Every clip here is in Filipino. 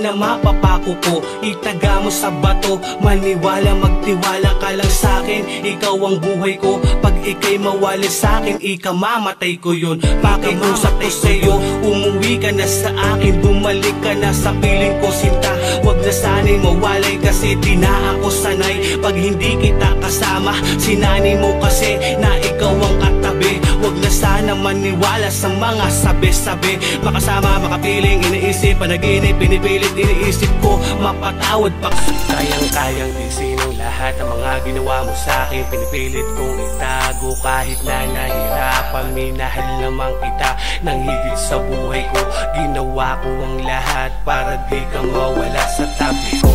na mapapako ko, itaga mo sa bato. Maniwala, magtiwala ka lang sa'kin, ikaw ang buhay ko. Pag ika'y mawali sa'kin, ikamamatay ko yun. Pakiusap ko sa'yo, umuwi ka na sa akin, bumalik ka na sa piling ko sinta. Huwag na sana'y mawalay kasi di na ako sanay. Pag hindi kita kasama, sinani mo kasi na ikaw ang katabi. Huwag na sana maniwala sa mga sabi-sabi. Makasama, makapiling, iniisip, panaginip, pinipilit, iniisip ko mapatawad pa. Kayang-kayang tiisin ang lahat ng mga ginawa mo sa'kin. Pinipilit kong itago kahit na nahirapan. Minahal naman kita nang higit sa buhay ko. Ginawa ko ang lahat para di ka mawala sa tabi ko.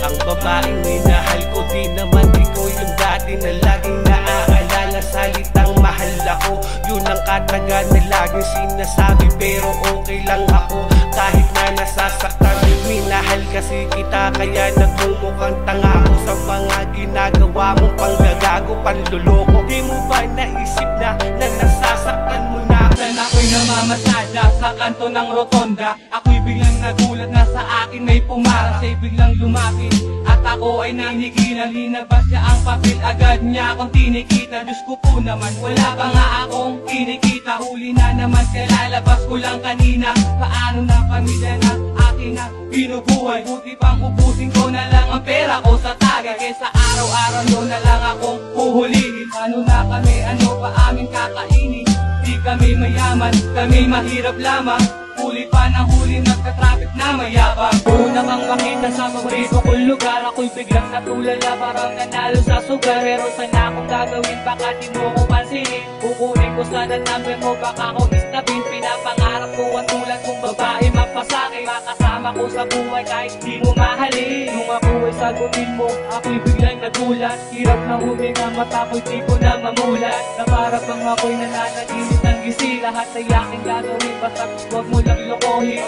Ang babaeng minahal ko, di naman ikaw yung dati na laging naaalala. Salitang mahal ako, yun ang katagan na laging sinasabi. Pero okay lang ako kahit na nasasaktan. Minahal kasi kita kaya nagmumukhang tanga ako sa mga ginagawa mong panggagago, panluloko. Di mo ba naisip na nasasaktan mo na? Ako'y namamasada sa kanto ng rotonda. Ako'y biglang nagulat na sa akin may pumara. Siya'y biglang lumapit at ako ay nanigilan. Linabas niya ang papel, agad niya akong tinikita. Diyos ko po naman, wala pa nga akong kinikita. Huli na naman kaya lalabas ko lang kanina. Paano na pamilya na akin na binubuhay? Buti pang ubusin ko na lang ang pera ko sa tagay, kaysa araw-araw yun na lang akong huhulihin. Ano na kami, ano pa aming kakainin? Di kami mayaman, kami mahirap lamang. Huli pa ng huli, nagka-traffic na mayabang. Una kang makita sa paborito kong lugar, ako'y biglang natulala, parang nanalo sa sugar. Pero sana akong gagawin, baka di mo ko pansinin. Kukunin ko sana number mo, baka ako isnapin. Pinapangarap ko ang tulad kong babae mapasakay. Makasama ko sa buhay kahit di mo mahalin. Nung ako ay sagutin mo, ako'y biglang nagulat. Hirap na huminga, mata ko'y di ko na mamulat. Na para bang ako'y nananaginip ng gisi. Lahat ay aking gagawin, basta huwag mo lang lokohin.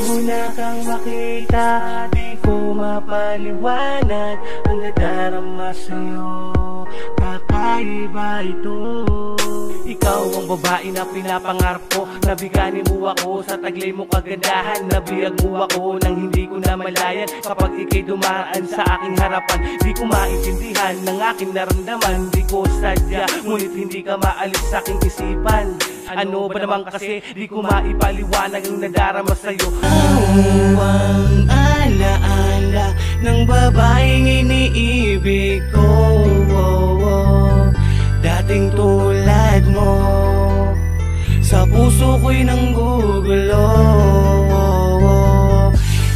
Una kang makita, di ko mapaliwanag ang nadarama sa'yo, kakaiba ito. Ikaw ang babae na pinapangarap ko. Nabiganin mo ako sa taglay mo kagandahan. Nabiyag mo ako nang hindi ko na malayan. Kapag ika'y dumaan sa aking harapan, di ko maintindihan ng aking naramdaman. Di ko sadya, ngunit hindi ka maalis sa aking isipan. Ano ba naman kasi, di ko maipaliwanag ang nadarama sa'yo. Ang alaala ng babaeng iniibig ko, dating tulad mo, sa puso ko'y nanggugulo.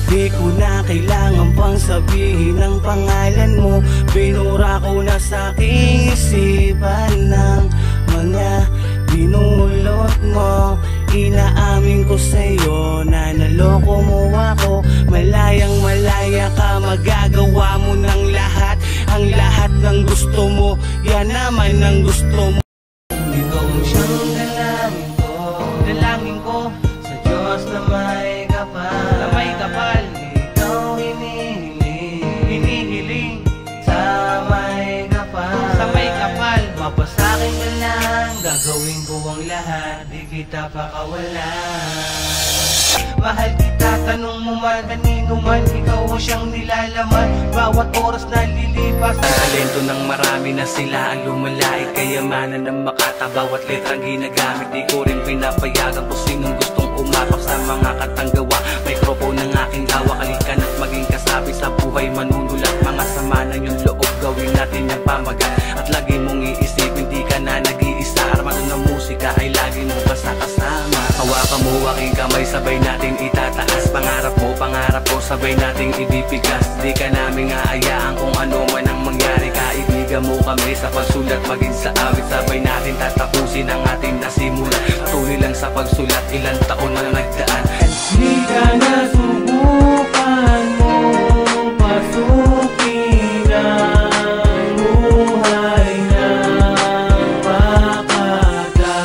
Di ko na kailangan pang sabihin ang pangalan mo. Binura ko na sa aking isipan ng mga binulot mo. Inaamin ko sa'yo na naloko mo ako. Malayang malaya ka, magagawa mo ng lahat. Ang lahat ng gusto mo, yan naman ang gusto mo. Ikaw ang siyang dalangin ko sa Diyos na may kapal. Na may kapal, ikaw hinihiling sa may kapal. Sa may kapal, mapasakin ka lang, gagawin ko ang lahat, di kita pakawalan. Mahal kita, tanong mo man, kanino man, ikaw ang siyang nilalaman. Bawat oras na lilipas, ang talento ng marami na sila ang lumalait. Kayamanan ng makata, bawat letrang ginagamit. Di ko rin pinapayagan kung sinong gustong umapak sa mga katanggawa. Microphone ng aking hawak, alikan at maging kasabi sa buhay. Manunulat mga sama ng yung loob, gawin natin yung pamagat. At lagi mong iisipin, di ka na nag-iisa. Armado ng musika ay lagi mong kasama. Hawakan mo aking kamay, sabay natin itataas. Pangarap ko, sabay nating ibibigas. Di ka namin aayaan kung ano man ang mangyari. Kaibigan mo kami sa pagsulat, maging sa awit. Sabay natin tatapusin ang ating nasimulan. Patuloy lang sa pagsulat, ilang taon na nagdaan. Di ka na subukan mo pasukin ang buhay ng pakata.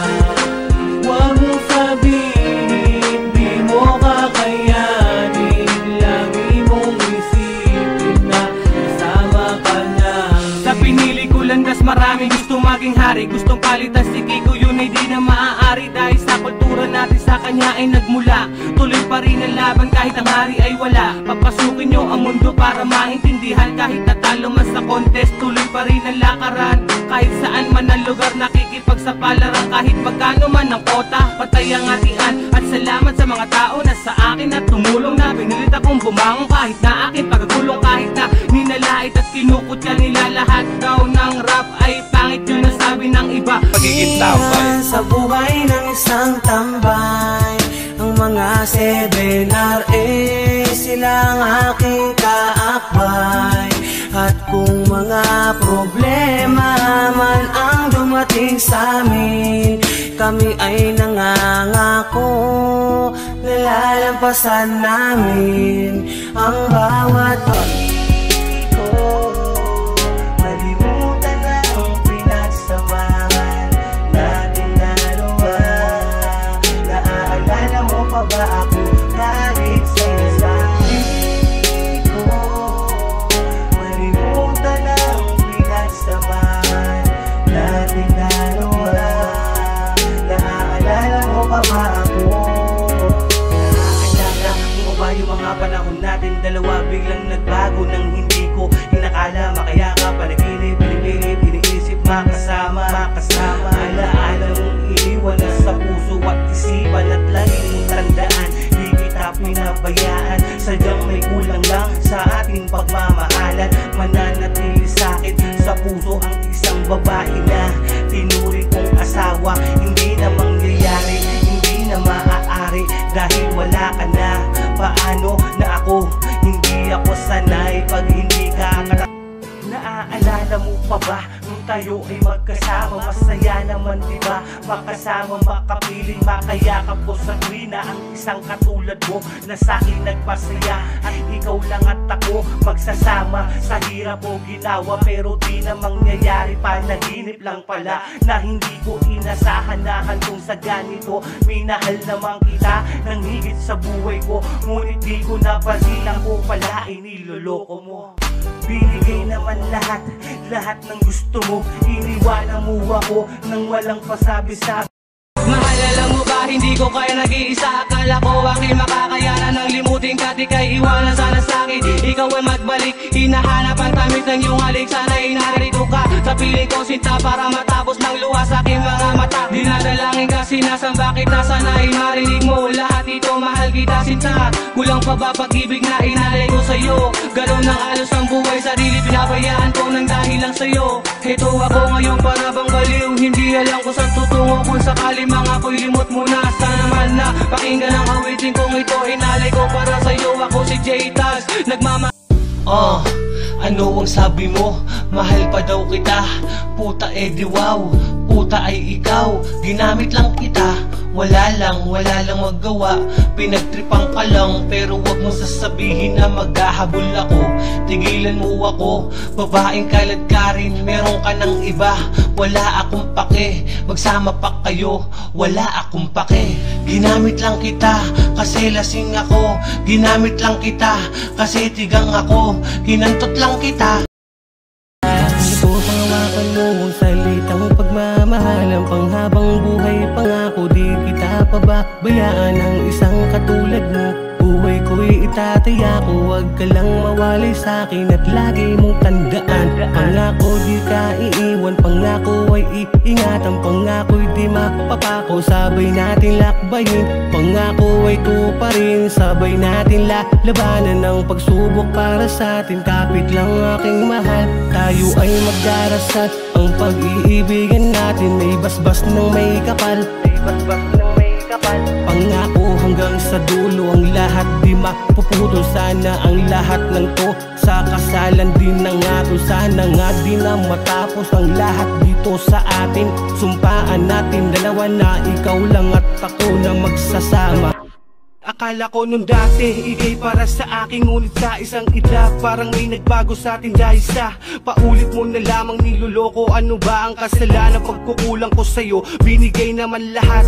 Huwag mo sabihin, di mo kakayanin. Lagi mong isipin na kasama ka na. Sa pinili ko landas, marami gustong maging hari. Gustong palitan si Kiko, yun ay di na maaari. Dahil sa kultura natin sa kanya ay nagmula. Tuloy pa rin ang laban kahit ang hari ay wala. Papasukin nyo ang mundo para maintindihan. Kahit natalo man sa contest, tuloy pa rin ang lakaran. Kahit saan man ang lugar, nakikipagsapalaran. Kahit magkano man ang kota, patay ang hatian. At salamat sa mga tao na sa akin at tumulong na pinilit akong bumangon. Kahit na akin pagkagulong, kahit na ninalait at kinukutya nila lahat daw ng rap ay pangit, yun ang sabi ng iba. Pagiging tambay sa buhay ng isang tambay, ang mga 7RA, sila ang aking kaakbay. At kung mga problema man ang dumating sa amin, kami ay nangangako na lalampasan namin ang bawat pag-ibig. Malimutan na ang pinagsamahan natin dalawa. Naaalala mo pa ba ako kahit sa isang ko? Malimutan na ang pinagsamahan natin dalawa. Naaalala mo pa ba ako? Naaalala mo ba yung mga panahon natin dalawa? Biglang nagbago nang hindi ko inakala. Makayakap, panaginip, pinipilit, iniisip, makasama. Alaala mong iniwan na sa puso at isipan. At lagi mong tandaan, di kita pinabayaan. Sadyang may kulang lang sa ating pagmamahalan. Mananatili sa'kin sa puso ang isang babae na tinuring kong asawa. Hindi na mangyayari, hindi na maaari, dahil wala ka na. Paano na ako? Hindi ako sanay pag hindi ka Naaalala mo pa ba nung tayo ay magkasama? Masaya naman diba? Makasama, makapiling, makayakap ko sa tuwina ang isang katulad mo na sa'kin nagpasaya. At ikaw lang at ako magsasama sa hirap o ginawa, pero di na mangyayari. Panaginip lang pala na hindi ko inasahan na hantong sa ganito. Minahal naman kita nang higit sa buhay ko, ngunit di ko napansin ko pala ay niloloko mo. Binigay naman lahat ng gusto mo. Iniwanan mo ako nang walang pasabi-sabi. Mahal, alam mo ba, hindi ko kaya nag-iisa. Akala ko aking makakayanan ng limutin ka, di kay iwanan sana sa'kin. Ikaw ay magbalik, hinahanap ang tamis ng iyong halik. Sana'y narito ka sa piling ko sinta para matapos ng luha sa aking mga mata. Dinadalangin ka, sinasamba kita, sana'y marinig mo lahat ito. Mahal kita sinta, kulang pa ba pag-ibig na inalay ko sa'yo? Gano'n ang alos ang buhay, sarili pinabayaan ko nang dahil lang sa'yo. Ito ako ngayon para bang baliw, hindi alam ko saan tutungo kung sakali mga ako'y limot mo na. Sana naman na pakinggan ang awitin kong ito, inalay ko para sa'yo. Ako si J-Taz, ano ang sabi mo? Mahal pa daw kita. Puta di wow, puta ay ikaw. Ginamit lang kita, wala lang magawa. Pinagtripan ka lang, pero wag mo sasabihin na maghahabol ako. Tigilan mo ako, babaeng kalad ka rin, meron ka ng iba. Wala akong pake, magsama pa kayo, wala akong pake. Ginamit lang kita, kasi lasing ako. Ginamit lang kita, kasi tigang ako. Hinantot lang kita. Ito pangawakan mo ang salitang pagmamahal, ang panghabang buhay. Pangako di kita pababayaan ng isang katulad mo. Buhay ko'y itataya ko, huwag ka lang mawalay sa'kin at lagi mong tandaan. Pangako di ka iiwan, pangako ay iingatan. Pangako'y di mapapako, sabay natin lakbayin. Pangako ay tuparin, sabay natin labanan ng pagsubok para sa'tin. Kapit lang aking mahal, tayo ay magdarasal. Ang pag-iibigan natin may basbas ng may kapal. Pangako hanggang sa dulo ang lahat di mapuputol. Sana ang lahat ng to sa kasalan din na nga to. Sana nga di na matapos ang lahat dito sa atin. Sumpaan natin dalawa na ikaw lang at ako na magsasama. Akala ko nung dati, ikay para sa akin, ngunit sa isang idla parang may nagbago sa atin dahil sa paulit mo na lamang niloloko. Ano ba ang kasalanan pagkukulang ko sa'yo? Binigay naman lahat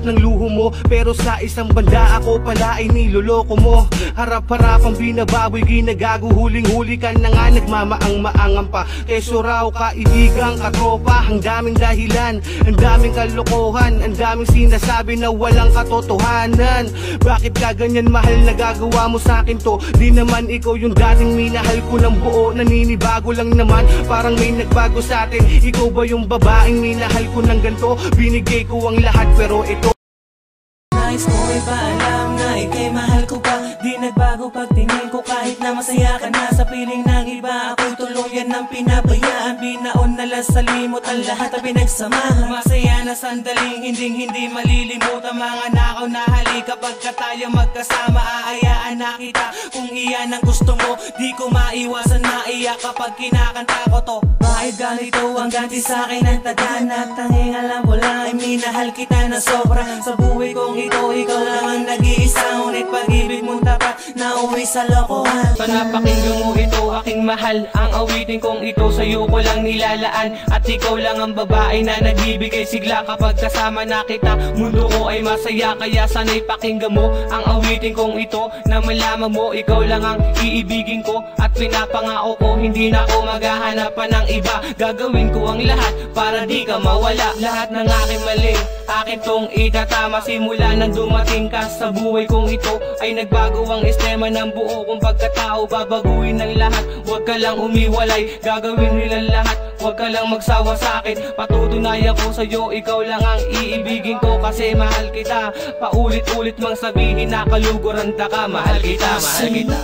ng luho mo, pero sa isang banda ako pala ay niloloko mo. Harap-harapang binababoy, ginagago, huling-huli ka na nga, nagmamaang-maangan pa. Keso raw kaibigang katropa, ang daming dahilan, ang daming kalokohan, ang daming sinasabi na walang katotohanan. bakit ka ganyan mahal nagagawa mo sa akin to? Di naman ikaw yung dating minahal ko ng buo. Naninibago lang naman, parang may nagbago sa atin. Ikaw ba yung babaeng minahal ko ng ganto? Binigay ko ang lahat pero ito Nais ko ay paalam na ika'y mahal ko pa. Di nagbago pagtingin ko kahit na masaya ka na. Sa piling ng iba ako'y tuluyan ng pinabayaan. Binaon na lang sa limot ang lahat na pinagsamahan. Masaya na sandaling hindi malilimutan. Mga nakaw na halika pagka tayo magkasama. Aayaan na kita kung iyan ang gusto mo. Di ko maiwasan na iyak kapag kinakanta ko to. Bakit ganito ang ganti sa akin ang tadhana? Tanging alam ko lang ay minahal kita na sobra. Sa buhay kong ito, ikaw lang ang nag-iisa. Ngunit pag-ibig mong tapat na uwi sa lokohan. Sana pakinggan mo ito, aking mahal. Ang awitin kong ito sa'yo ko lang nilalaan. At ikaw lang ang babae na nagbibigay sigla kapag kasama na kita. Mundo ko ay masaya kaya sana'y pakinggan mo ang awitin kong ito, na malaman mo ikaw lang ang iibigin ko. At pinapangako ko hindi na ako maghahanapan ng iba. Gagawin ko ang lahat para di ka mawala. Lahat ng aking mali, akin tong itatama. Simula nang dumating ka sa buhay kong ito, ay nagbago ang estema ng buo kong pagkatao. Babaguhin ang lahat, huwag ka lang umiwalay. Gagawin nilang lahat, huwag ka lang magsawa sa akin. Patutunayan ko sa'yo, ikaw lang ang iibigin ko. Kasi mahal kita, paulit-ulit mang sabihin na kaluguran ka. Mahal kita, mahal kita.